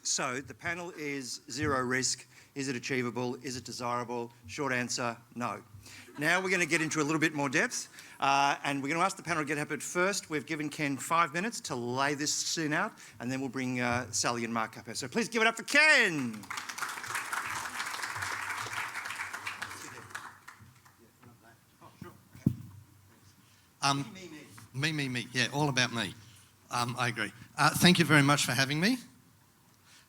So the panel is zero risk. Is it achievable? Is it desirable? Short answer, no. Now we're going to get into a little bit more depth, and we're going to ask the panel to get up. But first, we've given Ken 5 minutes to lay this scene out, and then we'll bring Sally and Mark up here. So please give it up for Ken. Me. Yeah, all about me. I agree. Thank you very much for having me.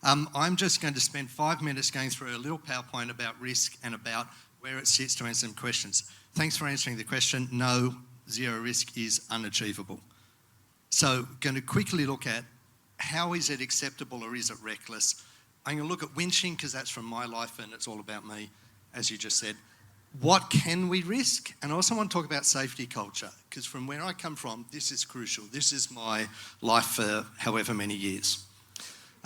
I'm just going to spend 5 minutes going through a little PowerPoint about risk and about where it sits to answer some questions. Thanks for answering the question. No, zero risk is unachievable. So going to quickly look at how is it acceptable or is it reckless? I'm going to look at winching because that's from my life and it's all about me, as you just said. What can we risk? And I also want to talk about safety culture because from where I come from, this is crucial. This is my life for however many years.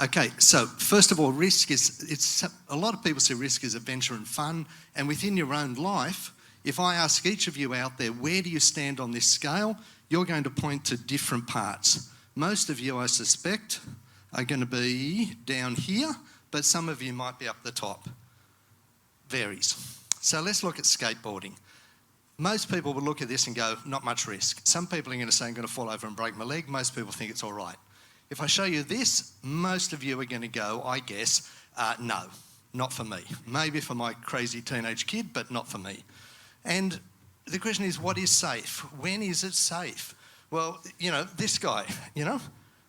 Okay, so first of all, risk is, a lot of people see risk as adventure and fun, and within your own life, if I ask each of you out there, where do you stand on this scale? You're going to point to different parts. Most of you, I suspect, are going to be down here, but some of you might be up the top. Varies. So let's look at skateboarding. Most people will look at this and go, not much risk. Some people are going to say, I'm going to fall over and break my leg. Most people think it's all right. If I show you this, most of you are going to go, I guess, no, not for me. Maybe for my crazy teenage kid, but not for me. And the question is, what is safe? When is it safe? Well, you know, this guy, you know,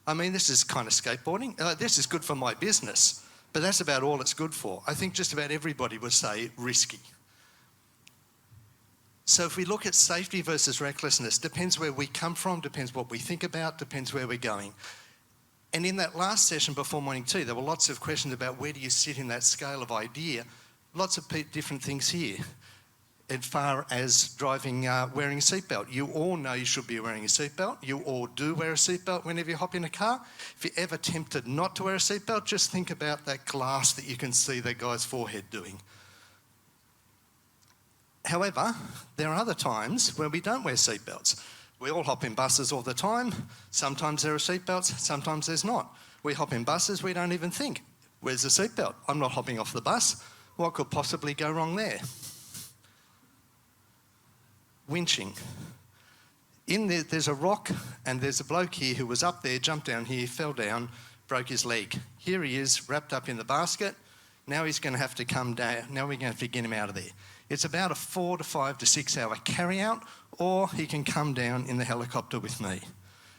I mean, this is kind of skateboarding. This is good for my business, but that's about all it's good for. I think just about everybody would say risky. So if we look at safety versus recklessness, depends where we come from, depends what we think about, depends where we're going. And in that last session before morning tea, there were lots of questions about where do you sit in that scale of idea. Lots of different things here. As far as driving, wearing a seatbelt. You all know you should be wearing a seatbelt. You all do wear a seatbelt whenever you hop in a car. If you're ever tempted not to wear a seatbelt, just think about that glass that you can see that guy's forehead doing. However, there are other times where we don't wear seatbelts. We all hop in buses all the time. Sometimes there are seatbelts, sometimes there's not. We hop in buses, we don't even think, where's the seatbelt? I'm not hopping off the bus. What could possibly go wrong there? Winching. In there, there's a rock and there's a bloke here who was up there, jumped down here, fell down, broke his leg. Here he is, wrapped up in the basket. Now he's going to have to come down. Now we're going to have to get him out of there. It's about a 4 to 5 to 6 hour carry out, or he can come down in the helicopter with me.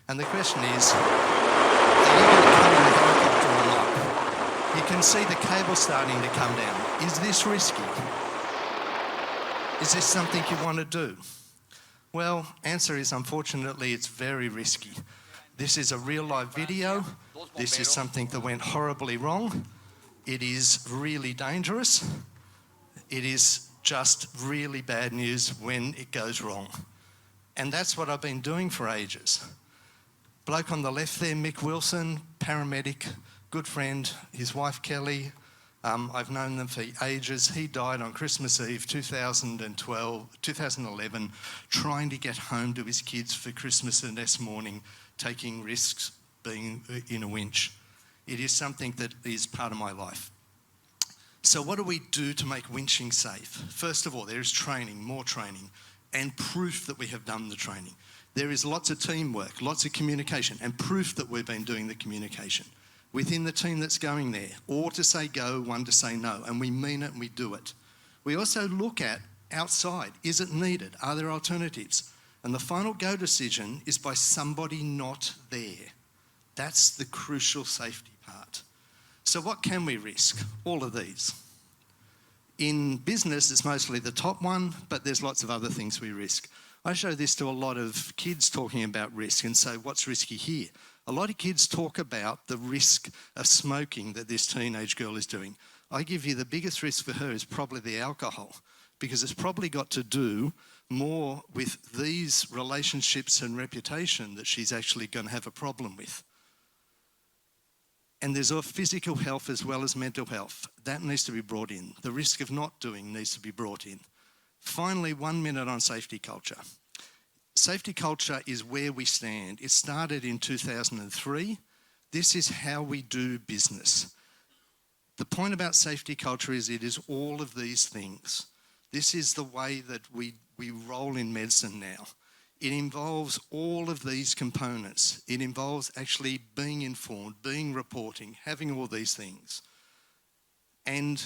And the question is, are you going to come in the helicopter or not? You can see the cable starting to come down. Is this risky? Is this something you want to do? Well, answer is unfortunately it's very risky. This is a real live video. This is something that went horribly wrong. It is really dangerous. It is just really bad news when it goes wrong. And that's what I've been doing for ages. Bloke on the left there, Mick Wilson, paramedic, good friend, his wife Kelly, I've known them for ages. He died on Christmas Eve 2011, trying to get home to his kids for Christmas the next morning, taking risks being in a winch. It is something that is part of my life. So what do we do to make winching safe? First of all, there is training, more training, and proof that we have done the training. There is lots of teamwork, lots of communication, and proof that we've been doing the communication within the team that's going there. All to say go, one to say no, and we mean it and we do it. We also look at outside. Is it needed? Are there alternatives? And the final go decision is by somebody not there. That's the crucial safety part. So what can we risk? All of these. In business, it's mostly the top one, but there's lots of other things we risk. I show this to a lot of kids talking about risk and say, what's risky here? A lot of kids talk about the risk of smoking that this teenage girl is doing. I give you the biggest risk for her is probably the alcohol, because it's probably got to do more with these relationships and reputation that she's actually going to have a problem with. And there's a physical health as well as mental health. That needs to be brought in. The risk of not doing needs to be brought in. Finally, 1 minute on safety culture. Safety culture is where we stand. It started in 2003. This is how we do business. The point about safety culture is it is all of these things. This is the way that we roll in medicine now. It involves all of these components. It involves actually being informed, being reporting, having all these things. And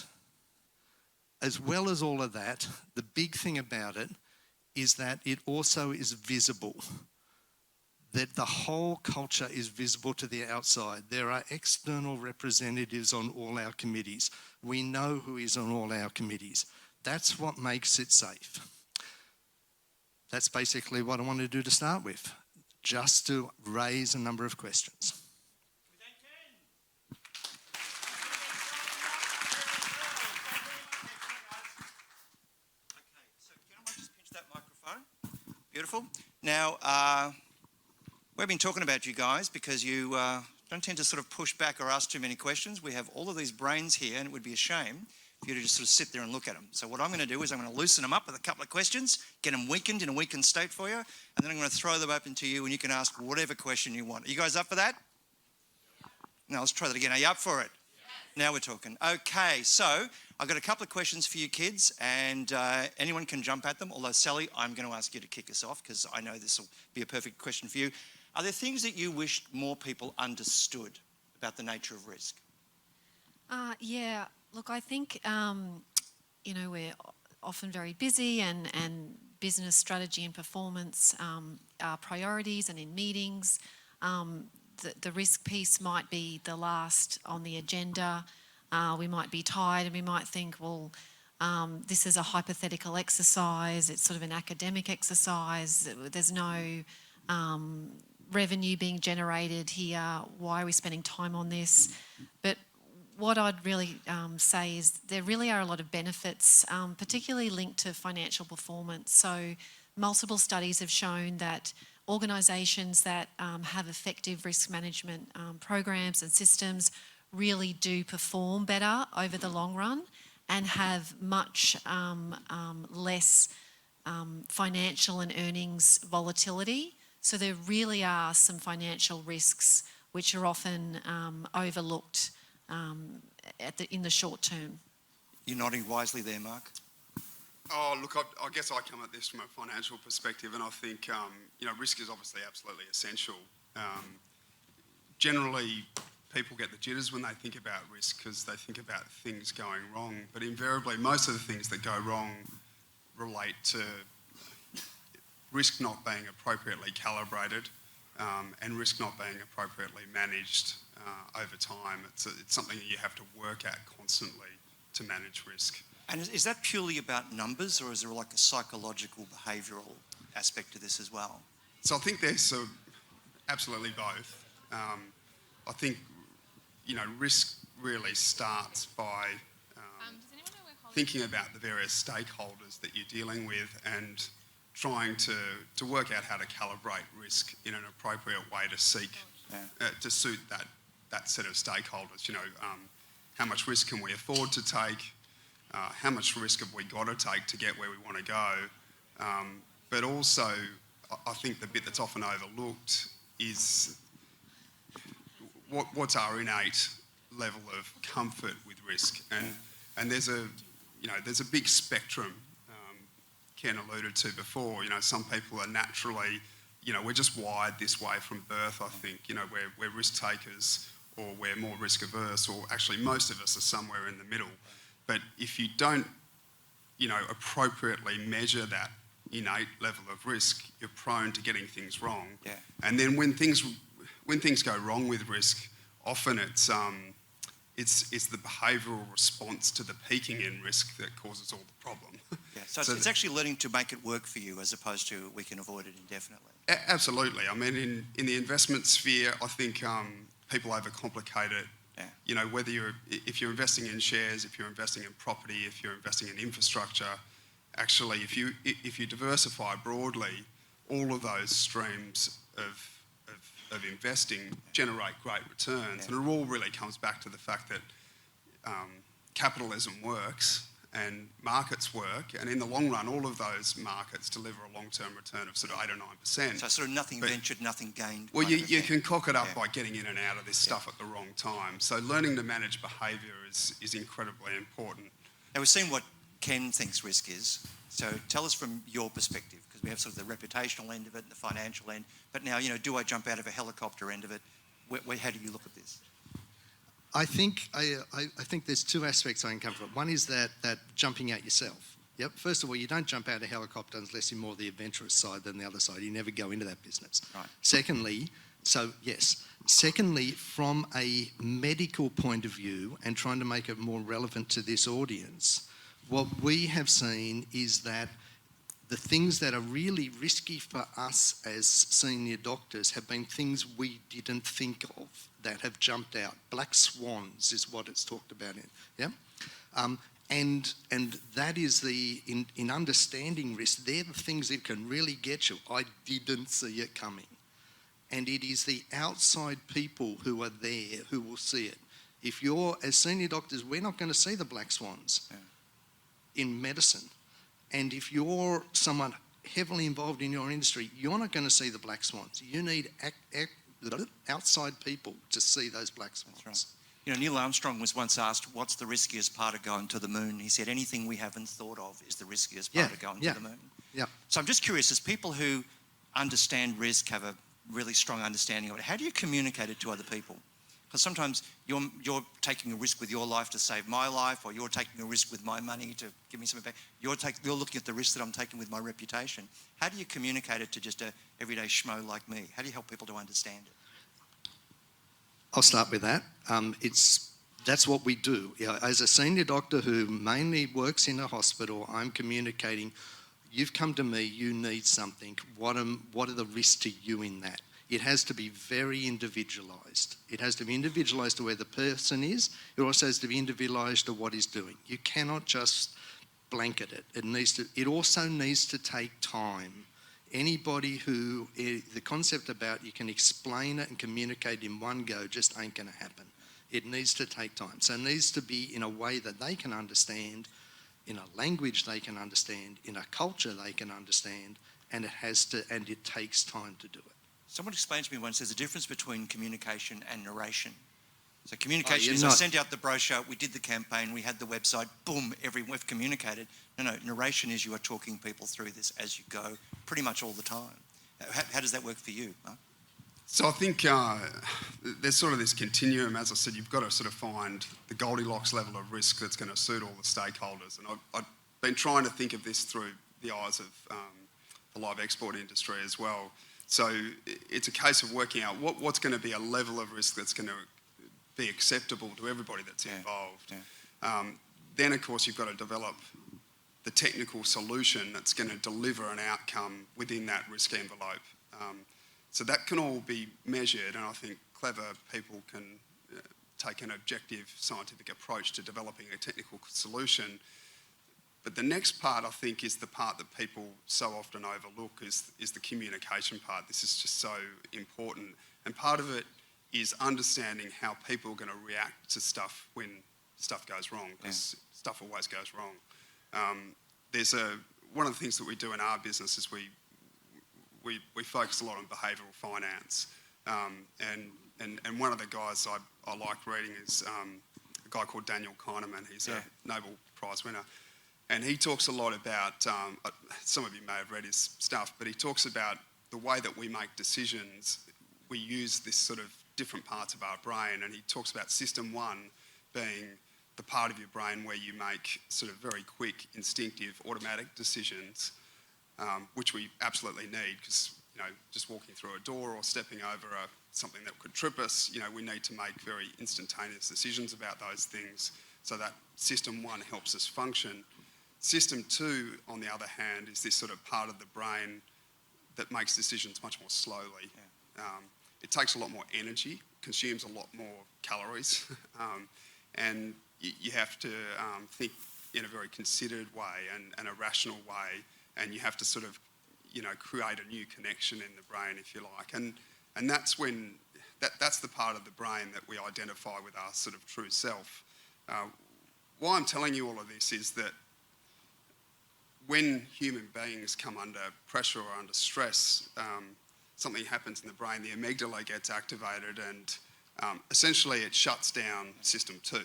as well as all of that, the big thing about it is that it also is visible. That the whole culture is visible to the outside. There are external representatives on all our committees. We know who is on all our committees. That's what makes it safe. That's basically what I wanted to do to start with, just to raise a number of questions. Beautiful. Now, we've been talking about you guys because you don't tend to sort of push back or ask too many questions. We have all of these brains here, and it would be a shame for you to just sort of sit there and look at them. So what I'm going to do is I'm going to loosen them up with a couple of questions, get them weakened in a weakened state for you, and then I'm going to throw them open to you, and you can ask whatever question you want. Are you guys up for that? No, let's try that again. Are you up for it? Now we're talking. Okay, so I've got a couple of questions for you kids, and anyone can jump at them, although Sally, I'm going to ask you to kick us off because I know this will be a perfect question for you. Are there things that you wished more people understood about the nature of risk? Yeah, look, I think, we're often very busy and business strategy and performance are priorities, and in meetings, the risk piece might be the last on the agenda. We might be tired and we might think, well, this is a hypothetical exercise. It's sort of an academic exercise. There's no revenue being generated here. Why are we spending time on this? But what I'd really say is there really are a lot of benefits, particularly linked to financial performance. So multiple studies have shown that organisations that have effective risk management programs and systems really do perform better over the long run and have much less financial and earnings volatility. So there really are some financial risks which are often overlooked in the short term. You're nodding wisely there, Mark. Oh, look, I guess I come at this from a financial perspective, and I think, risk is obviously absolutely essential. Generally, people get the jitters when they think about risk because they think about things going wrong, but invariably, most of the things that go wrong relate to risk not being appropriately calibrated and risk not being appropriately managed over time. It's something that you have to work at constantly to manage risk. And is that purely about numbers, or is there like a psychological, behavioural aspect to this as well? So I think there's absolutely both. I think, risk really starts by thinking about the various stakeholders that you're dealing with and trying to work out how to calibrate risk in an appropriate way to seek, to suit that set of stakeholders. How much risk can we afford to take? How much risk have we got to take to get where we want to go? But also, I think the bit that's often overlooked is what's our innate level of comfort with risk, and there's a big spectrum. Ken alluded to before. Some people are naturally, we're just wired this way from birth. I think we're risk takers, or we're more risk averse, or actually most of us are somewhere in the middle. But if you don't, appropriately measure that innate level of risk, you're prone to getting things wrong. Yeah. And then when things go wrong with risk, often it's the behavioural response to the peaking in risk that causes all the problem. Yeah. So it's actually learning to make it work for you as opposed to we can avoid it indefinitely. Absolutely. I mean, in the investment sphere, I think people overcomplicate it. Yeah. If you're investing in shares, if you're investing in property, if you're investing in infrastructure, actually, if you diversify broadly, all of those streams of investing generate great returns, and it all really comes back to the fact that capitalism works, and markets work, and in the long run, all of those markets deliver a long-term return of sort of 8 or 9%. So sort of nothing ventured, nothing gained. Well, you can cock it up by getting in and out of this stuff at the wrong time. So learning to manage behaviour is incredibly important. Now we've seen what Ken thinks risk is. So tell us from your perspective, because we have sort of the reputational end of it and the financial end. But now, do I jump out of a helicopter end of it? How do you look at this? I think there's two aspects I can come from. One is that jumping out yourself. Yep. First of all, you don't jump out of a helicopter unless you're more the adventurous side than the other side. You never go into that business. Right. Secondly, from a medical point of view and trying to make it more relevant to this audience, what we have seen is that the things that are really risky for us as senior doctors have been things we didn't think of that have jumped out. Black swans is what it's talked about and that is in understanding risk, they're the things that can really get you. I didn't see it coming. And it is the outside people who are there who will see it. If you're, as senior doctors, we're not going to see the black swans in medicine. And if you're someone heavily involved in your industry, you're not going to see the black swans. You need outside people to see those black swans. That's right. Neil Armstrong was once asked, what's the riskiest part of going to the moon? He said, anything we haven't thought of is the riskiest part of going to the moon. Yeah. So I'm just curious, as people who understand risk, have a really strong understanding of it, how do you communicate it to other people? Because sometimes you're taking a risk with your life to save my life, or you're taking a risk with my money to give me something back. You're looking at the risk that I'm taking with my reputation. How do you communicate it to just a everyday schmo like me? How do you help people to understand it? I'll start with that. That's what we do. As a senior doctor who mainly works in a hospital, I'm communicating, you've come to me, you need something. What are the risks to you in that? It has to be very individualised. It has to be individualised to where the person is. It also has to be individualised to what he's doing. You cannot just blanket it. It also needs to take time. Anybody who, the concept about you can explain it and communicate in one go just ain't going to happen. It needs to take time. So it needs to be in a way that they can understand, in a language they can understand, in a culture they can understand, and it takes time to do it. Someone explained to me once there's a difference between communication and narration. So communication is I sent out the brochure, we did the campaign, we had the website, boom, we've communicated. No, narration is you are talking people through this as you go, pretty much all the time. How does that work for you, Mark? So I think there's sort of this continuum. As I said, you've got to sort of find the Goldilocks level of risk that's going to suit all the stakeholders. And I've been trying to think of this through the eyes of the live export industry as well. So it's a case of working out what's going to be a level of risk that's going to be acceptable to everybody that's involved. Yeah. Then, of course, you've got to develop the technical solution that's going to deliver an outcome within that risk envelope. So that can all be measured, and I think clever people can take an objective scientific approach to developing a technical solution. But the next part, I think, is the part that people so often overlook is the communication part. This is just so important. And part of it is understanding how people are going to react to stuff when stuff goes wrong, because stuff always goes wrong. One of the things that we do in our business is we focus a lot on behavioural finance. And one of the guys I like reading is a guy called Daniel Kahneman. He's a Nobel Prize winner. And he talks a lot about, some of you may have read his stuff, but he talks about the way that we make decisions. We use this sort of different parts of our brain, and he talks about system one being the part of your brain where you make sort of very quick, instinctive, automatic decisions, which we absolutely need because, just walking through a door or stepping over something that could trip us, we need to make very instantaneous decisions about those things. So that system one helps us function. System two, on the other hand, is this sort of part of the brain that makes decisions much more slowly. It takes a lot more energy, consumes a lot more calories, and you have to think in a very considered way and a rational way, and you have to sort of, create a new connection in the brain, if you like. And that's when, that's the part of the brain that we identify with our sort of true self. Why I'm telling you all of this is that when human beings come under pressure or under stress, something happens in the brain, the amygdala gets activated, and essentially it shuts down system 2.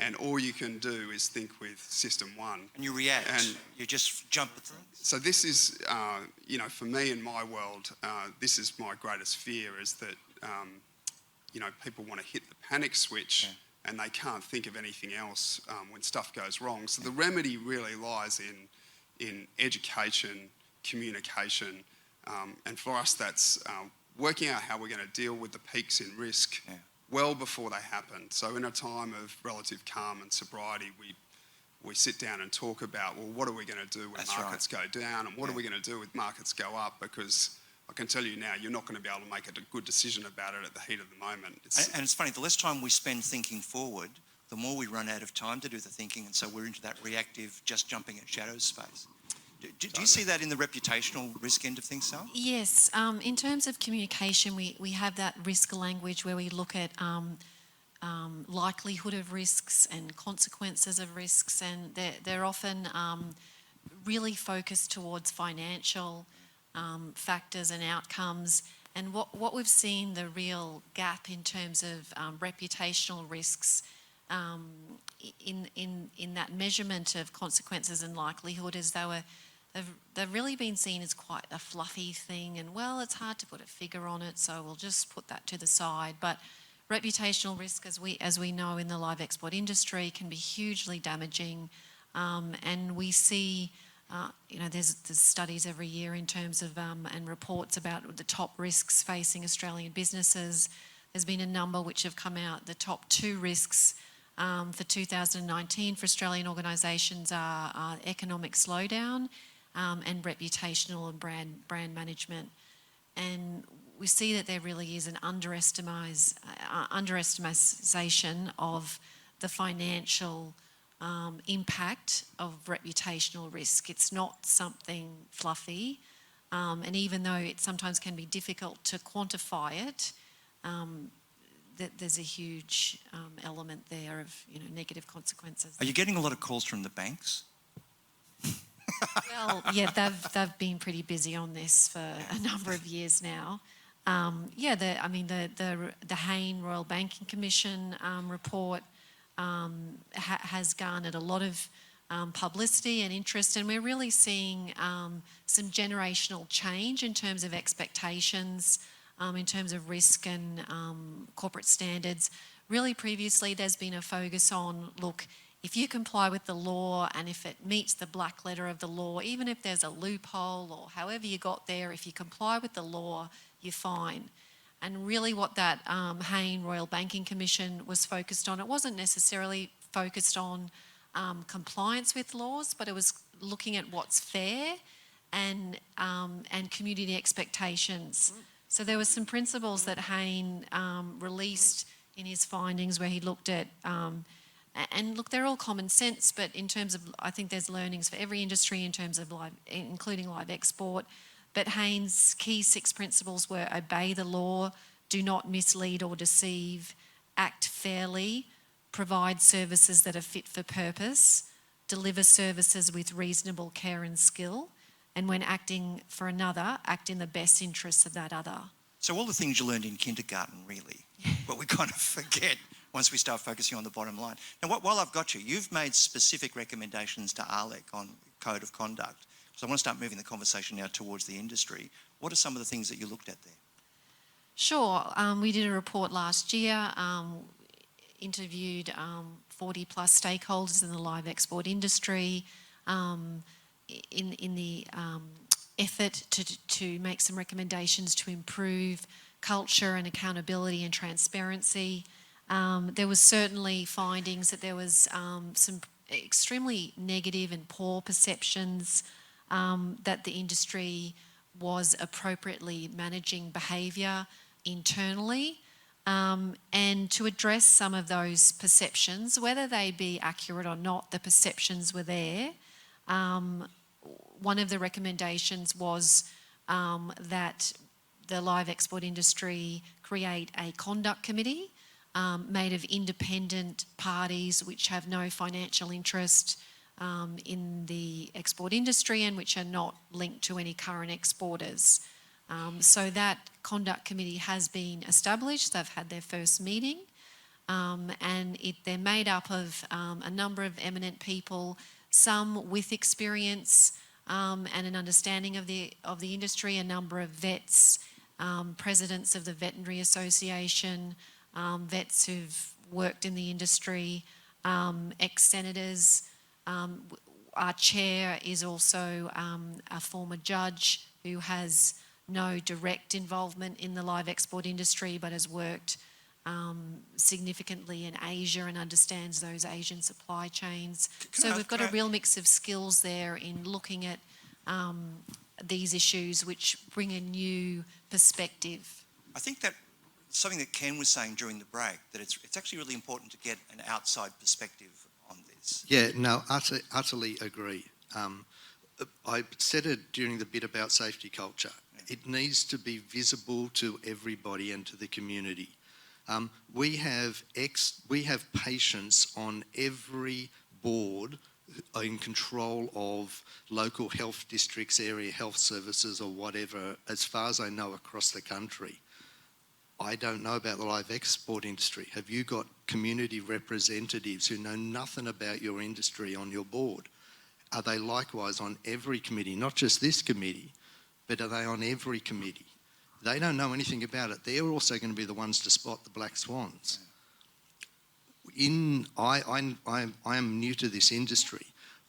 And all you can do is think with system 1. And you react, and you just jump at things. So this is, for me in my world, this is my greatest fear, is that, people want to hit the panic switch and they can't think of anything else when stuff goes wrong. So the remedy really lies in education, communication, and for us that's working out how we're going to deal with the peaks in risk well before they happen. So in a time of relative calm and sobriety, we sit down and talk about, well, what are we going to do when markets go down, and what are we going to do with markets go up? Because I can tell you now, you're not going to be able to make a good decision about it at the heat of the moment. And it's funny, the less time we spend thinking forward, the more we run out of time to do the thinking, and so we're into that reactive, just jumping at shadows space. Do you see that in the reputational risk end of things, Sal? Yes. In terms of communication, we have that risk language where we look at likelihood of risks and consequences of risks, and they're often really focused towards financial factors and outcomes. And what we've seen, the real gap in terms of reputational risks in that measurement of consequences and likelihood, is they've really been seen as quite a fluffy thing, and well, it's hard to put a figure on it, so we'll just put that to the side. But reputational risk, as we know in the live export industry, can be hugely damaging, and we see, there's studies every year in terms of and reports about the top risks facing Australian businesses. There's been a number which have come out. The top 2 risks for 2019 for Australian organisations are economic slowdown and reputational and brand management. And we see that there really is an underestimation of the financial impact of reputational risk. It's not something fluffy, and even though it sometimes can be difficult to quantify it, there's a huge element there of negative consequences. Are you getting a lot of calls from the banks? Well, yeah, they've been pretty busy on this for a number of years now. The Hayne Royal Banking Commission report has garnered a lot of publicity and interest, and we're really seeing some generational change in terms of expectations, in terms of risk and corporate standards. Really, previously there's been a focus on, look, if you comply with the law and if it meets the black letter of the law, even if there's a loophole or however you got there, if you comply with the law, you're fine. And really what that Hayne Royal Banking Commission was focused on, it wasn't necessarily focused on compliance with laws, but it was looking at what's fair and community expectations. So there were some principles that Hayne released in his findings where he looked at, and look, they're all common sense, but in terms of, I think there's learnings for every industry in terms of including live export. But Hayne's key 6 principles were: obey the law, do not mislead or deceive, act fairly, provide services that are fit for purpose, deliver services with reasonable care and skill, and when acting for another, act in the best interests of that other. So all the things you learned in kindergarten, really, but we kind of forget once we start focusing on the bottom line. Now, while I've got you, you've made specific recommendations to ARLEC on code of conduct. So I want to start moving the conversation now towards the industry. What are some of the things that you looked at there? Sure. We did a report last year, interviewed 40 plus stakeholders in the live export industry in the effort to make some recommendations to improve culture and accountability and transparency. There was certainly findings that there was some extremely negative and poor perceptions that the industry was appropriately managing behaviour internally, and to address some of those perceptions, whether they be accurate or not, the perceptions were there. One of the recommendations was that the live export industry create a conduct committee made of independent parties which have no financial interest, in the export industry and which are not linked to any current exporters. So that conduct committee has been established. They've had their first meeting, and they're made up of a number of eminent people, some with experience and an understanding of the industry, a number of vets, presidents of the Veterinary Association, vets who've worked in the industry, ex-senators. Our chair is also a former judge who has no direct involvement in the live export industry but has worked significantly in Asia and understands those Asian supply chains. So we've got a real mix of skills there in looking at these issues which bring a new perspective. I think that something that Ken was saying during the break, that it's actually really important to get an outside perspective on this. Yeah, no, utterly agree. I said it during the bit about safety culture. It needs to be visible to everybody and to the community. We have patients on every board in control of local health districts, area health services or whatever, as far as I know, across the country. I don't know about the live export industry. Have you got community representatives who know nothing about your industry on your board? Are they likewise on every committee, not just this committee, but are they on every committee? They don't know anything about it. They're also going to be the ones to spot the black swans. I am new to this industry.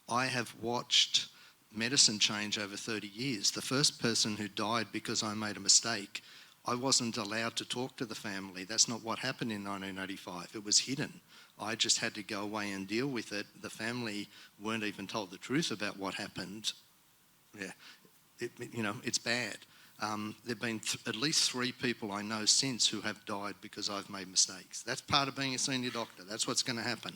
I have watched medicine change over 30 years. The first person who died because I made a mistake, I wasn't allowed to talk to the family. That's not what happened in 1985. It was hidden. I just had to go away and deal with it. The family weren't even told the truth about what happened. Yeah, it's bad. There've been at least 3 people I know since who have died because I've made mistakes. That's part of being a senior doctor. That's what's going to happen.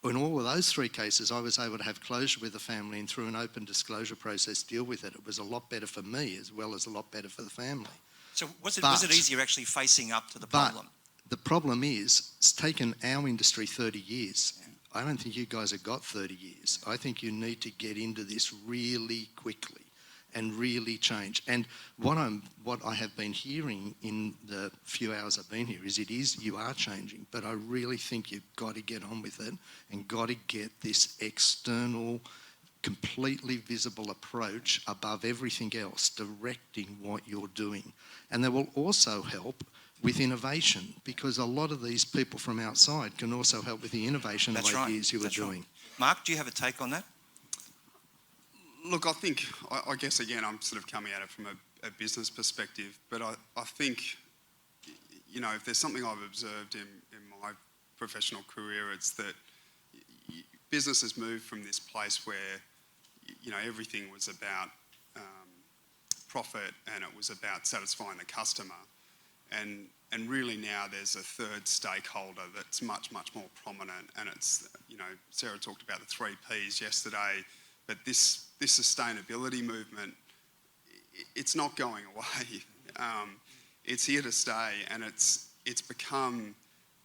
In all of those 3 cases, I was able to have closure with the family and through an open disclosure process deal with it. It was a lot better for me as well as a lot better for the family. So was it easier actually facing up to the problem? The problem is, it's taken our industry 30 years. Yeah. I don't think you guys have got 30 years. I think you need to get into this really quickly and really change. And what I have been hearing in the few hours I've been here is you are changing, but I really think you've got to get on with it and got to get this external, completely visible approach above everything else, directing what you're doing. And that will also help with innovation, because a lot of these people from outside can also help with the innovation of ideas you are doing. Right. Mark, do you have a take on that? Look, I guess again, I'm sort of coming at it from a business perspective, but I think, if there's something I've observed in my professional career, it's that business has moved from this place where, everything was about profit and it was about satisfying the customer. And really now there's a third stakeholder that's much, much more prominent, and it's, Sarah talked about the 3 Ps yesterday, but this sustainability movement, it's not going away. It's here to stay, and it's become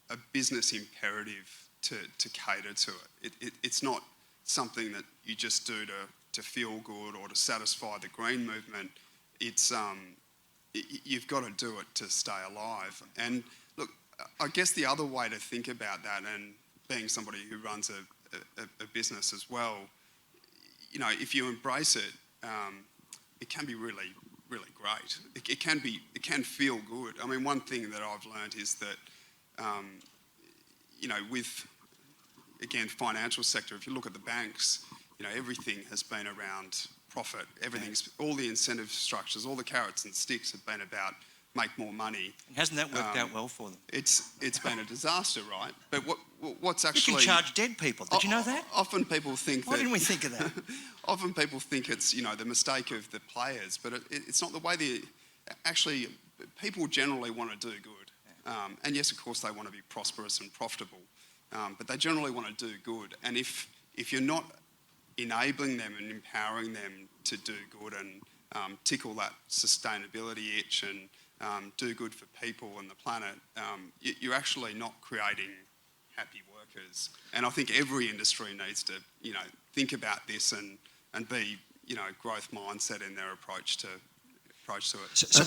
a business imperative to cater to it. It's not something that you just do to feel good or to satisfy the green movement. It's you've got to do it to stay alive. And look, I guess the other way to think about that, and being somebody who runs a business as well, if you embrace it, it can be really, really great. It can feel good. I mean, one thing that I've learned is that, with, again, financial sector, if you look at the banks, everything has been around profit. Everything's, all the incentive structures, all the carrots and sticks have been about make more money. And hasn't that worked out well for them? It's been a disaster, right? But what's actually... You can charge dead people. Did you know that? Often people think Why didn't we think of that? Often people think it's, the mistake of the players, but it's not the way actually, people generally want to do good. And yes, of course, they want to be prosperous and profitable, but they generally want to do good. And if you're not enabling them and empowering them to do good and tickle that sustainability itch and do good for people and the planet, you're actually not creating happy workers. And I think every industry needs to, think about this and be, growth mindset in their approach to it. So just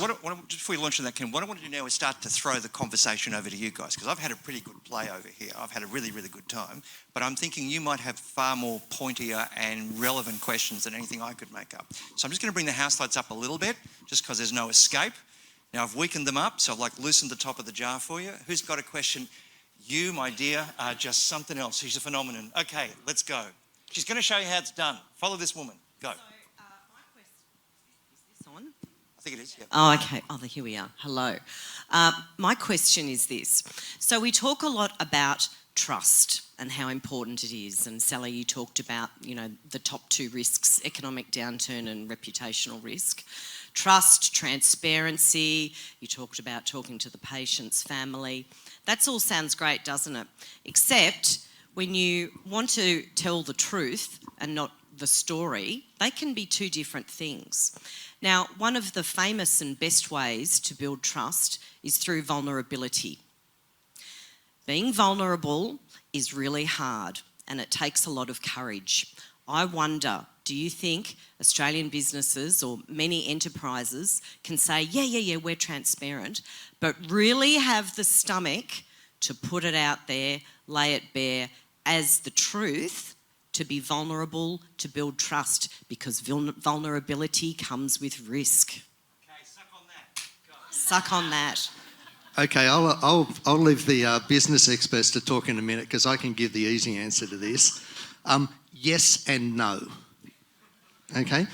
before we launch on that, Ken, what I want to do now is start to throw the conversation over to you guys, because I've had a pretty good play over here. I've had a really, really good time. But I'm thinking you might have far more pointier and relevant questions than anything I could make up. So I'm just going to bring the house lights up a little bit, just because there's no escape. Now, I've weakened them up, so I've loosened the top of the jar for you. Who's got a question? You, my dear, are just something else. She's a phenomenon. Okay, let's go. She's going to show you how it's done. Follow this woman. Go. So, my question, is this on? I think it is, yeah. Oh, okay. Oh, here we are. Hello. My question is this. So we talk a lot about trust and how important it is. And Sally, you talked about, the top two risks, economic downturn and reputational risk. Trust, transparency, you talked about talking to the patient's family. That all sounds great, doesn't it? Except when you want to tell the truth and not the story, they can be two different things. Now, one of the famous and best ways to build trust is through vulnerability. Being vulnerable is really hard and it takes a lot of courage. I wonder, do you think Australian businesses or many enterprises can say, yeah, we're transparent, but really have the stomach to put it out there, lay it bare as the truth, to be vulnerable, to build trust, because vulnerability comes with risk. Okay, suck on that. Go. Suck on that. Okay, I'll leave the business experts to talk in a minute, because I can give the easy answer to this. Yes and no. Okay?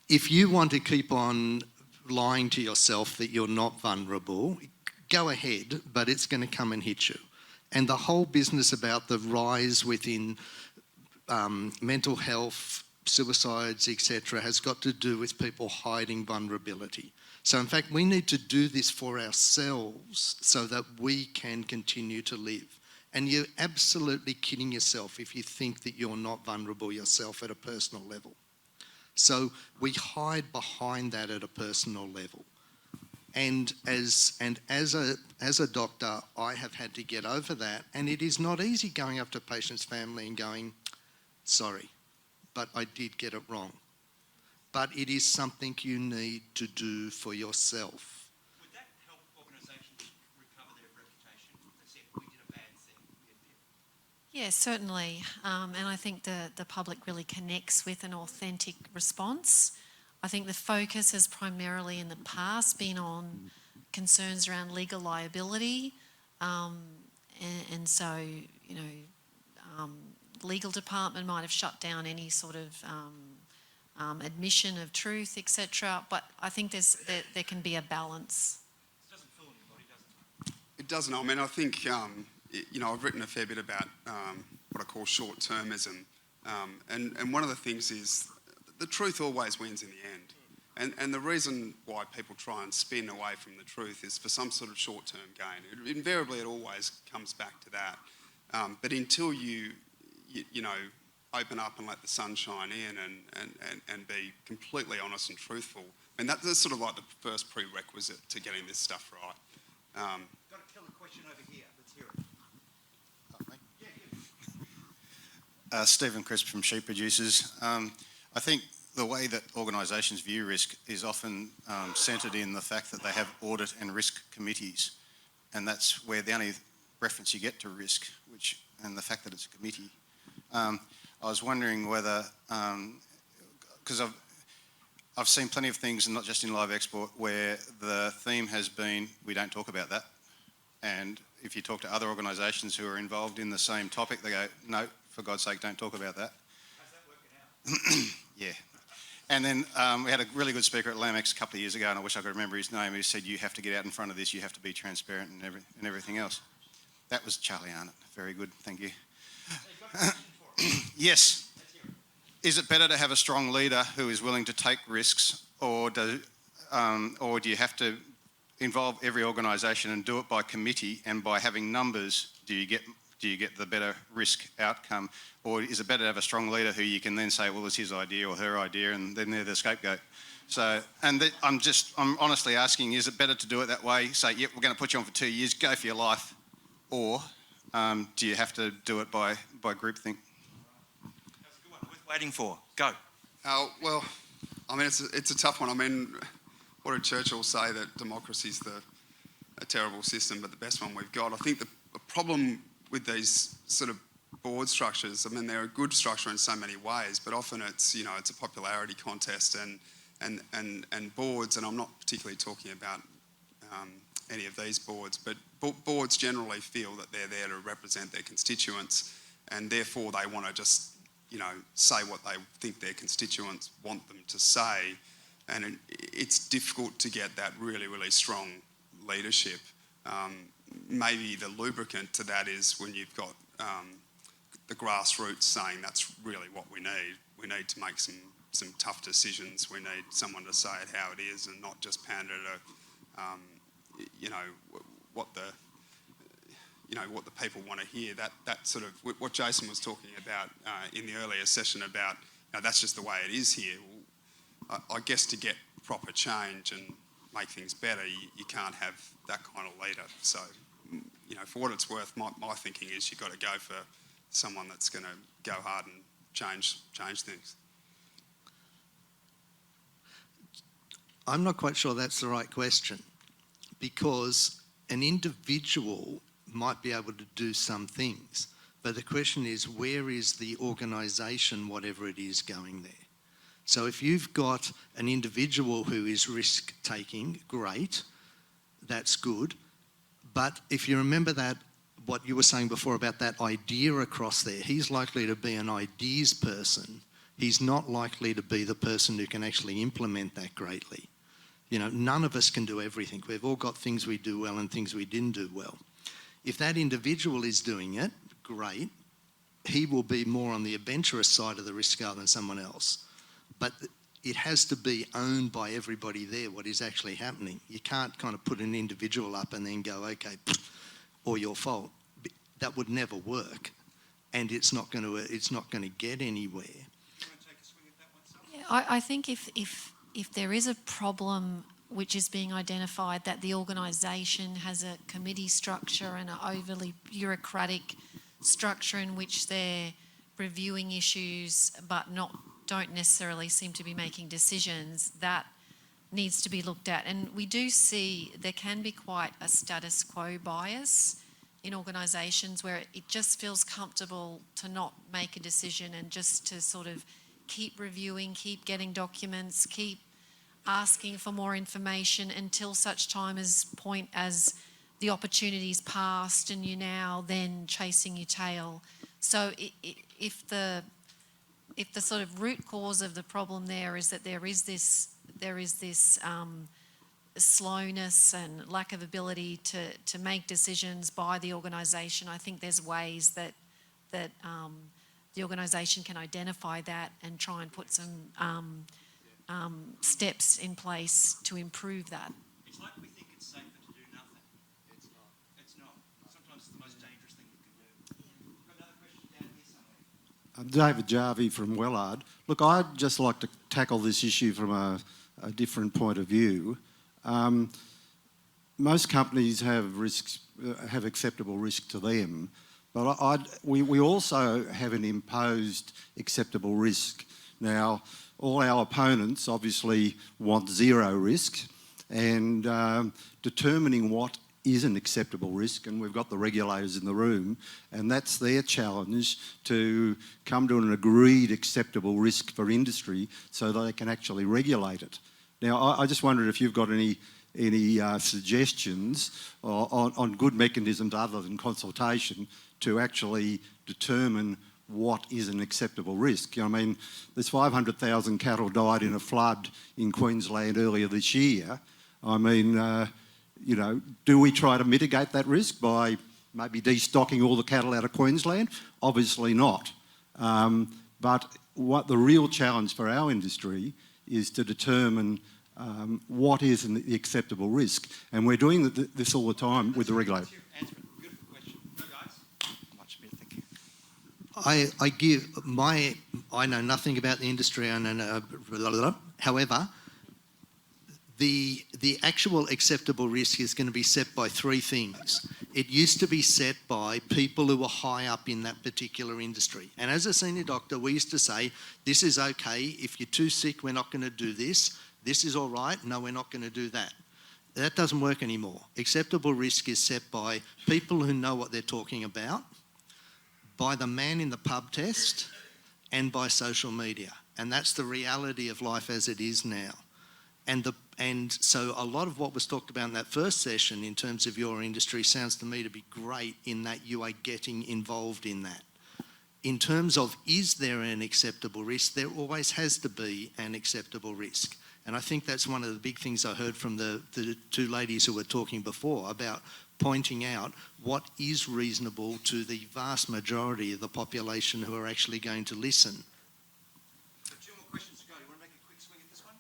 If you want to keep on lying to yourself that you're not vulnerable, go ahead, but it's going to come and hit you. And the whole business about the rise within mental health, suicides, etc., has got to do with people hiding vulnerability. So in fact, we need to do this for ourselves so that we can continue to live. And you're absolutely kidding yourself if you think that you're not vulnerable yourself at a personal level. So we hide behind that at a personal level. And as a doctor, I have had to get over that. And it is not easy going up to a patient's family and going, sorry, but I did get it wrong. But it is something you need to do for yourself. Would that help organisations recover their reputation? They said, we did a bad thing. Yeah, certainly. And I think the public really connects with an authentic response. I think the focus has primarily in the past been on concerns around legal liability. And so, legal department might have shut down any sort of admission of truth, etc. But I think there can be a balance. It doesn't fool anybody, does it? It doesn't. I mean, I think, I've written a fair bit about what I call short-termism. And one of the things is the truth always wins in the end. And the reason why people try and spin away from the truth is for some sort of short-term gain. Invariably, it always comes back to that. But until you open up and let the sun shine in and be completely honest and truthful, I mean, that's sort of like the first prerequisite to getting this stuff right. Got a killer question over here. Let's hear it. Stephen Crisp from Sheep Producers. I think the way that organisations view risk is often centred in the fact that they have audit and risk committees, and that's where the only reference you get to risk, and the fact that it's a committee. I was wondering whether, because I've seen plenty of things, and not just in live export, where the theme has been, we don't talk about that. And if you talk to other organisations who are involved in the same topic, they go, no, for God's sake, don't talk about that. How's that working out? Yeah. And then we had a really good speaker at LIVEX a couple of years ago, and I wish I could remember his name, who said, you have to get out in front of this, you have to be transparent and everything else. That was Charlie Arnott. Very good, thank you. Yes. Is it better to have a strong leader who is willing to take risks, or do you have to involve every organisation and do it by committee, and by having numbers do you get the better risk outcome? Or is it better to have a strong leader who you can then say, well, it's his idea or her idea, and then they're the scapegoat? So, I'm honestly asking, is it better to do it that way? Say, yep, we're going to put you on for 2 years, go for your life, or Do you have to do it by groupthink? That's a good one. Worth waiting for. Go. Well, I mean, it's a tough one. I mean, what did Churchill say, that democracy's a terrible system, but the best one we've got? I think the problem with these sort of board structures, I mean, they're a good structure in so many ways, but often it's, you know, it's a popularity contest, and boards, and I'm not particularly talking about any of these boards, but boards generally feel that they're there to represent their constituents, and therefore they want to just, you know, say what they think their constituents want them to say, and it's difficult to get that really, really strong leadership. Maybe the lubricant to that is when you've got the grassroots saying that's really what we need. We need to make some tough decisions. We need someone to say it how it is and not just pander to, you know, what the people want to hear. That sort of what Jason was talking about in the earlier session about, you know, that's just the way it is here. Well, I guess to get proper change and make things better, you can't have that kind of leader. So, you know, for what it's worth, my thinking is you've got to go for someone that's going to go hard and change things. I'm not quite sure that's the right question, because an individual might be able to do some things, but the question is, where is the organisation, whatever it is, going there? So if you've got an individual who is risk-taking, great, that's good. But if you remember that, what you were saying before about that idea across there, he's likely to be an ideas person. He's not likely to be the person who can actually implement that greatly. You know, none of us can do everything. We've all got things we do well and things we didn't do well. If that individual is doing it, great. He will be more on the adventurous side of the risk scale than someone else. But it has to be owned by everybody there, what is actually happening. You can't kind of put an individual up and then go, okay, or your fault. That would never work, and it's not going to get anywhere. Do you want to take a swing at that one, Sally? Yeah, I think if there is a problem which is being identified, that the organisation has a committee structure and an overly bureaucratic structure in which they're reviewing issues but don't necessarily seem to be making decisions, that needs to be looked at. And we do see there can be quite a status quo bias in organisations where it just feels comfortable to not make a decision and just to sort of keep reviewing, keep getting documents, keep asking for more information until such time as the opportunity's passed and you're now then chasing your tail. So if the sort of root cause of the problem there is that there is this slowness and lack of ability to make decisions by the organisation, I think there's ways that the organisation can identify that and try and put some steps in place to improve that. It's like we think it's safer to do nothing. It's not. It's not. Sometimes it's the most dangerous thing you can do. We've got another question down here somewhere. I'm David Jarvie from Wellard. Look, I'd just like to tackle this issue from a different point of view. Most companies have risks, have acceptable risk to them, but we also have an imposed acceptable risk. Now, all our opponents obviously want zero risk, and determining what is an acceptable risk, and we've got the regulators in the room, and that's their challenge, to come to an agreed acceptable risk for industry so that they can actually regulate it. Now, I just wondered if you've got any suggestions on good mechanisms other than consultation to actually determine what is an acceptable risk. I mean, there's 500,000 cattle died in a flood in Queensland earlier this year. I mean, you know, do we try to mitigate that risk by maybe destocking all the cattle out of Queensland? Obviously not. But what the real challenge for our industry is to determine what is an acceptable risk. And we're doing this all the time with the regulator. Beautiful question. Go, guys. Much better, thank you. I know nothing about the industry. I know, however, the actual acceptable risk is going to be set by three things. It used to be set by people who were high up in that particular industry. And as a senior doctor, we used to say, this is okay. If you're too sick, we're not going to do this. This is all right. No, we're not going to do that. That doesn't work anymore. Acceptable risk is set by people who know what they're talking about, by the man in the pub test, and by social media. And that's the reality of life as it is now. And so a lot of what was talked about in that first session in terms of your industry sounds to me to be great in that you are getting involved in that. In terms of is there an acceptable risk, there always has to be an acceptable risk. And I think that's one of the big things I heard from the two ladies who were talking before about pointing out what is reasonable to the vast majority of the population who are actually going to listen. So 2 more questions to go. You want to make a quick swing at this one?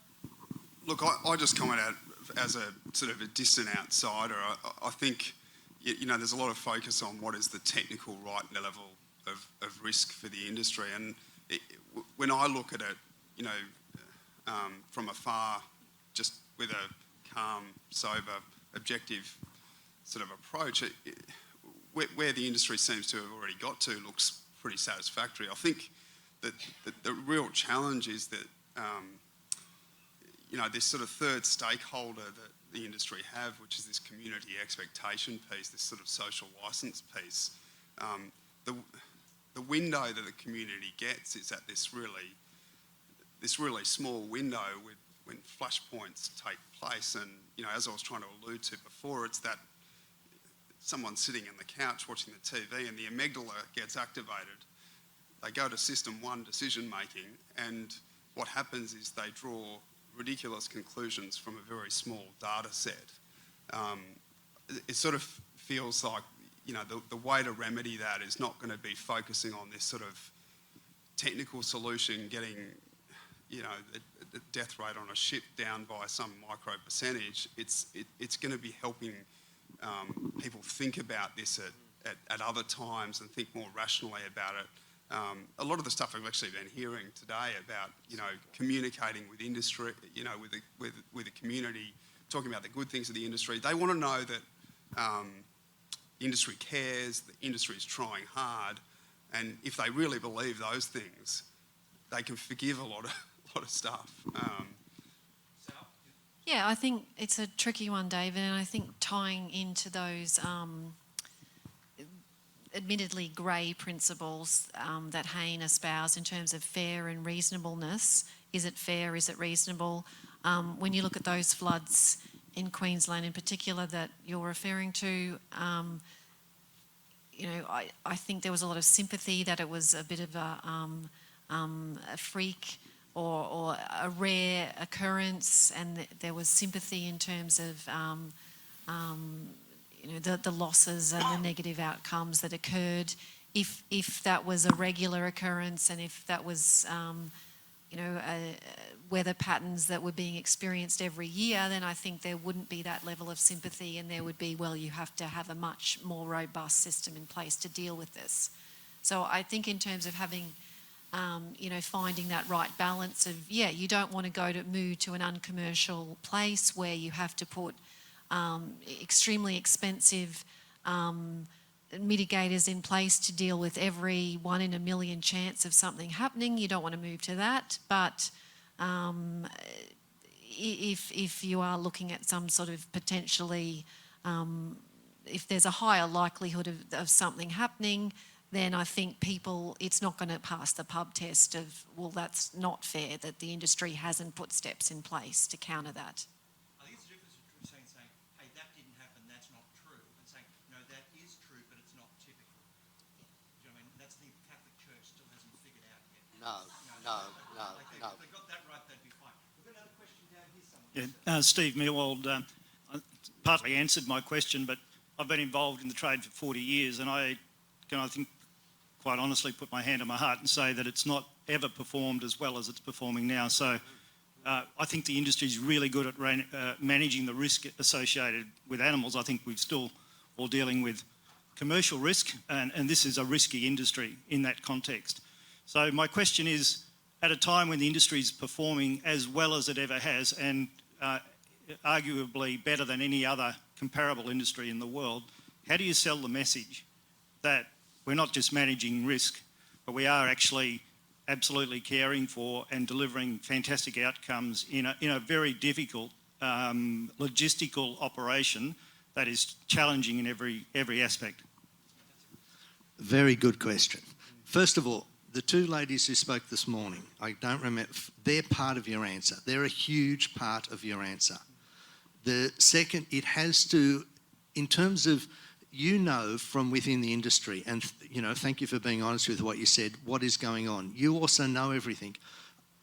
Look, I just comment out as a sort of a distant outsider. I think, you know, there's a lot of focus on what is the technical right level of risk for the industry. And when I look at it, you know, from afar, just with a calm, sober, objective sort of approach, where the industry seems to have already got to looks pretty satisfactory. I think that the real challenge is that, you know, this sort of third stakeholder that the industry have, which is this community expectation piece, this sort of social licence piece, the window that the community gets is at this really small window when flashpoints take place. And, you know, as I was trying to allude to before, it's that someone sitting on the couch watching the TV and the amygdala gets activated. They go to system 1 decision making, and what happens is they draw ridiculous conclusions from a very small data set. It sort of feels like, you know, the way to remedy that is not going to be focusing on this sort of technical solution, getting, you know, the death rate on a ship down by some micro percentage. It's going to be helping people think about this at other times and think more rationally about it. A lot of the stuff I've actually been hearing today about, you know, communicating with industry, you know, with the community, talking about the good things of the industry. They want to know that the industry cares, the industry is trying hard, and if they really believe those things, they can forgive a lot of stuff. Yeah, I think it's a tricky one, David, and I think tying into those admittedly grey principles that Hayne espoused in terms of fair and reasonableness. Is it fair? Is it reasonable? When you look at those floods in Queensland in particular that you're referring to, you know, I think there was a lot of sympathy that it was a bit of a freak or a rare occurrence, and there was sympathy in terms of you know, the losses and the negative outcomes that occurred. If that was a regular occurrence and if that was, you know, weather patterns that were being experienced every year, then I think there wouldn't be that level of sympathy, and there would be, well, you have to have a much more robust system in place to deal with this. So I think in terms of having, you know, finding that right balance of, yeah, you don't want to move to an uncommercial place where you have to put extremely expensive mitigators in place to deal with every 1 in a million chance of something happening. You don't want to move to that, but if you are looking at some sort of potentially, if there's a higher likelihood of something happening, then I think it's not going to pass the pub test of, well, that's not fair that the industry hasn't put steps in place to counter that. I think it's the difference between saying, hey, that didn't happen, that's not true, and saying, no, that is true, but it's not typical. Do you know what I mean? That's the Catholic Church still hasn't figured out yet. No. If they got that right, they'd be fine. We've got another question down here somewhere. Yeah, Steve Millwald partly answered my question, but I've been involved in the trade for 40 years, and I think, quite honestly, put my hand on my heart and say that it's not ever performed as well as it's performing now. So I think the industry is really good at managing the risk associated with animals. I think we're still all dealing with commercial risk, and this is a risky industry in that context. So my question is, at a time when the industry is performing as well as it ever has, and arguably better than any other comparable industry in the world, how do you sell the message that we're not just managing risk, but we are actually absolutely caring for and delivering fantastic outcomes in a very difficult logistical operation that is challenging in every aspect? Very good question. First of all, the two ladies who spoke this morning, I don't remember, they're part of your answer. They're a huge part of your answer. The second, it has to, in terms of, you know, from within the industry, and, you know, thank you for being honest with what you said, what is going on. You also know everything.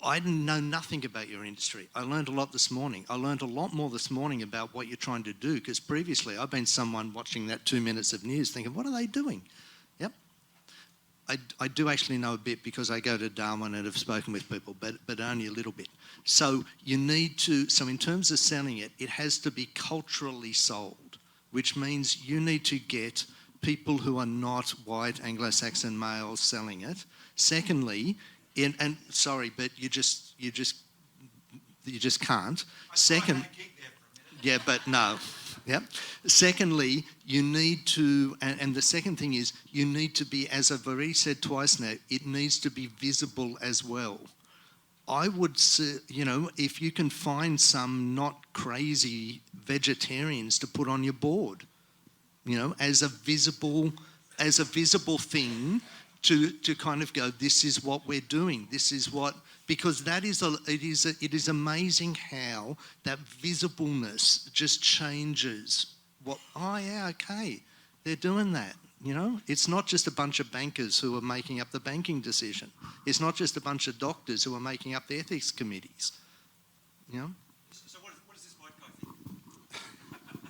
I know nothing about your industry. I learned a lot this morning. I learned a lot more this morning about what you're trying to do, because previously I've been someone watching that 2 minutes of news thinking, what are they doing? Yep. I do actually know a bit because I go to Darwin and have spoken with people, but only a little bit. So you need to, so in terms of selling it, it has to be culturally sold, which means you need to get people who are not white Anglo-Saxon males selling it. Secondly, and sorry, but you just can't. Second, yeah, but no. Yep. Secondly, you need to, and the second thing is, you need to be, as I've already said twice now, it needs to be visible as well. I would say, you know, if you can find some not crazy vegetarians to put on your board, you know, as a visible thing to kind of go, this is what we're doing, this is what, because that is it is amazing how that visibleness just changes what, oh yeah, okay, they're doing that, you know? It's not just a bunch of bankers who are making up the banking decision. It's not just a bunch of doctors who are making up the ethics committees, you know? So what does this white guy think?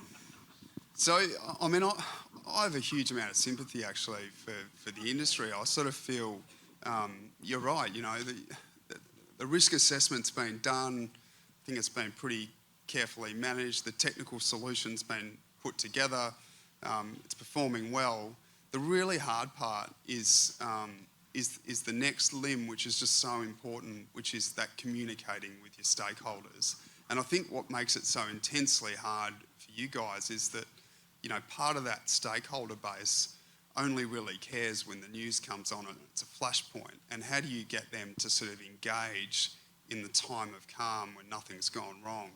So, I mean, I have a huge amount of sympathy actually for the industry. I sort of feel you're right, you know, the risk assessment's been done. I think it's been pretty carefully managed. The technical solution's been put together. It's performing well. The really hard part is the next limb, which is just so important, which is that communicating with your stakeholders. And I think what makes it so intensely hard for you guys is that, you know, part of that stakeholder base only really cares when the news comes on and it's a flashpoint. And how do you get them to sort of engage in the time of calm when nothing's gone wrong?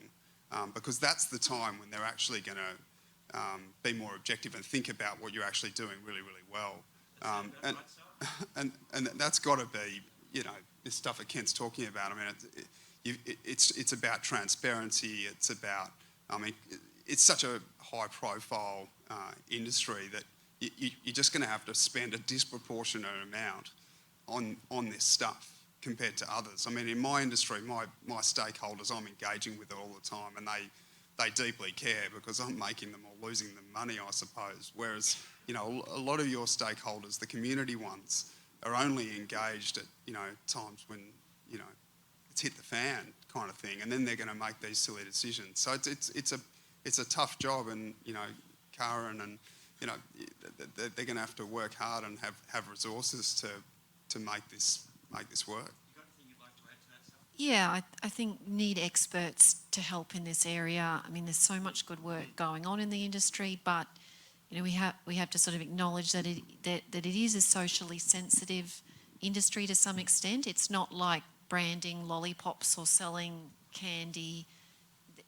Because that's the time when they're actually going to be more objective and think about what you're actually doing really, really well. And that's got to be, you know, this stuff that Kent's talking about. I mean, it's about transparency. It's about, I mean, it's such a high-profile industry that you're just going to have to spend a disproportionate amount on this stuff compared to others. I mean, in my industry, my stakeholders, I'm engaging with all the time, and they deeply care because I'm making them or losing them money, I suppose. Whereas, you know, a lot of your stakeholders, the community ones, are only engaged at, you know, times when, you know, it's hit the fan kind of thing, and then they're going to make these silly decisions. So it's a tough job, and, you know, Karen and, you know, they're going to have to work hard and have resources to make this work. Yeah, I think need experts to help in this area. I mean, there's so much good work going on in the industry, but you know, we have to sort of acknowledge that it is a socially sensitive industry to some extent. It's not like branding lollipops or selling candy.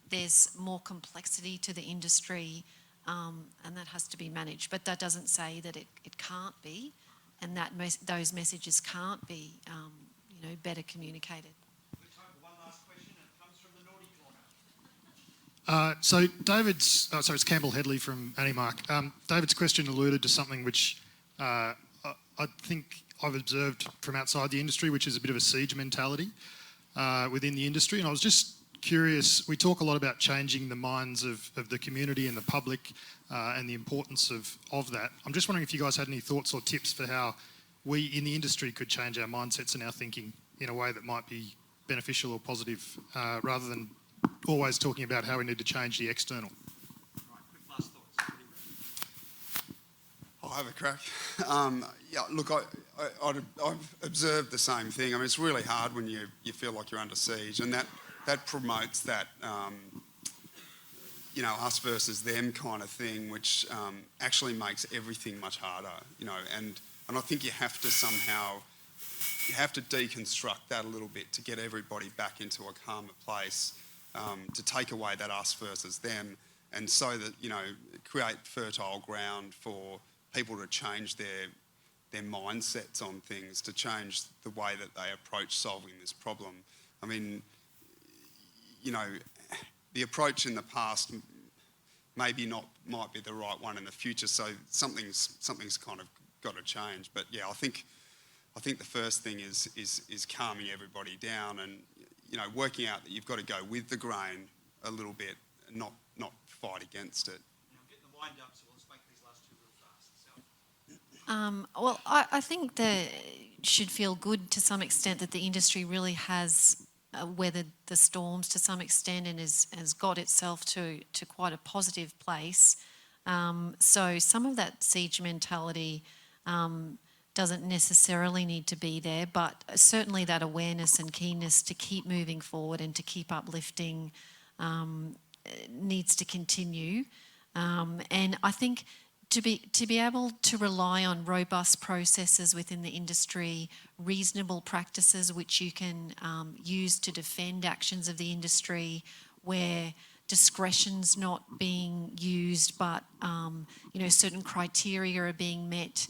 There's more complexity to the industry, and that has to be managed. But that doesn't say that it can't be, and that those messages can't be, you know, better communicated. So David's, it's Campbell Headley from Animark. David's question alluded to something which I think I've observed from outside the industry, which is a bit of a siege mentality within the industry. And I was just curious, we talk a lot about changing the minds of the community and the public and the importance of that. I'm just wondering if you guys had any thoughts or tips for how we in the industry could change our mindsets and our thinking in a way that might be beneficial or positive rather than always talking about how we need to change the external. Right, quick last thoughts. I'll have a crack. Yeah, look, I've observed the same thing. I mean, it's really hard when you feel like you're under siege, and that promotes that, us versus them kind of thing, which actually makes everything much harder, and I think you have to deconstruct that a little bit to get everybody back into a calmer place, to take away that us versus them, and so that, create fertile ground for people to change their mindsets on things, to change the way that they approach solving this problem. I mean, the approach in the past might be the right one in the future, so something's kind of got to change. But yeah, I think the first thing is calming everybody down and, working out that you've got to go with the grain a little bit and not fight against it. I'm getting the wind up, so let's make these last two real fast. Well, I think that it should feel good to some extent that the industry really has weathered the storms to some extent and has got itself to quite a positive place. So some of that siege mentality doesn't necessarily need to be there, but certainly that awareness and keenness to keep moving forward and to keep uplifting needs to continue. And I think to be able to rely on robust processes within the industry, reasonable practices which you can use to defend actions of the industry where discretion's not being used but certain criteria are being met,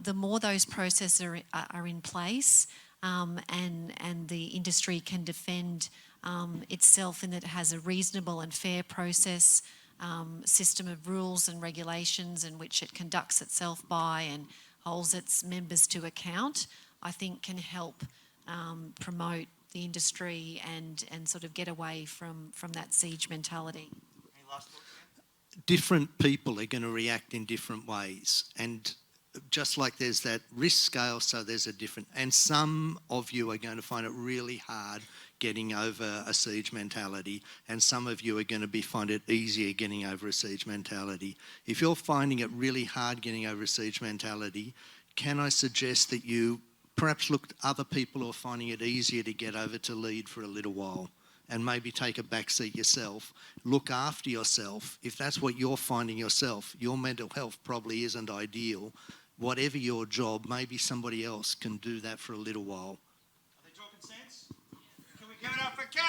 the more those processes are in place and the industry can defend itself in that it has a reasonable and fair process, system of rules and regulations in which it conducts itself by and holds its members to account, I think can help promote the industry and sort of get away from that siege mentality. Any last thoughts? Different people are going to react in different ways, and just like there's that risk scale, so there's a different, and some of you are going to find it really hard getting over a siege mentality, and some of you are going to find it easier getting over a siege mentality. If you're finding it really hard getting over a siege mentality, can I suggest that you perhaps look at other people who are finding it easier to get over to lead for a little while and maybe take a back seat yourself. Look after yourself. If that's what you're finding yourself, your mental health probably isn't ideal. Whatever your job, maybe somebody else can do that for a little while. Are they talking sense? Can we give it up for Ken?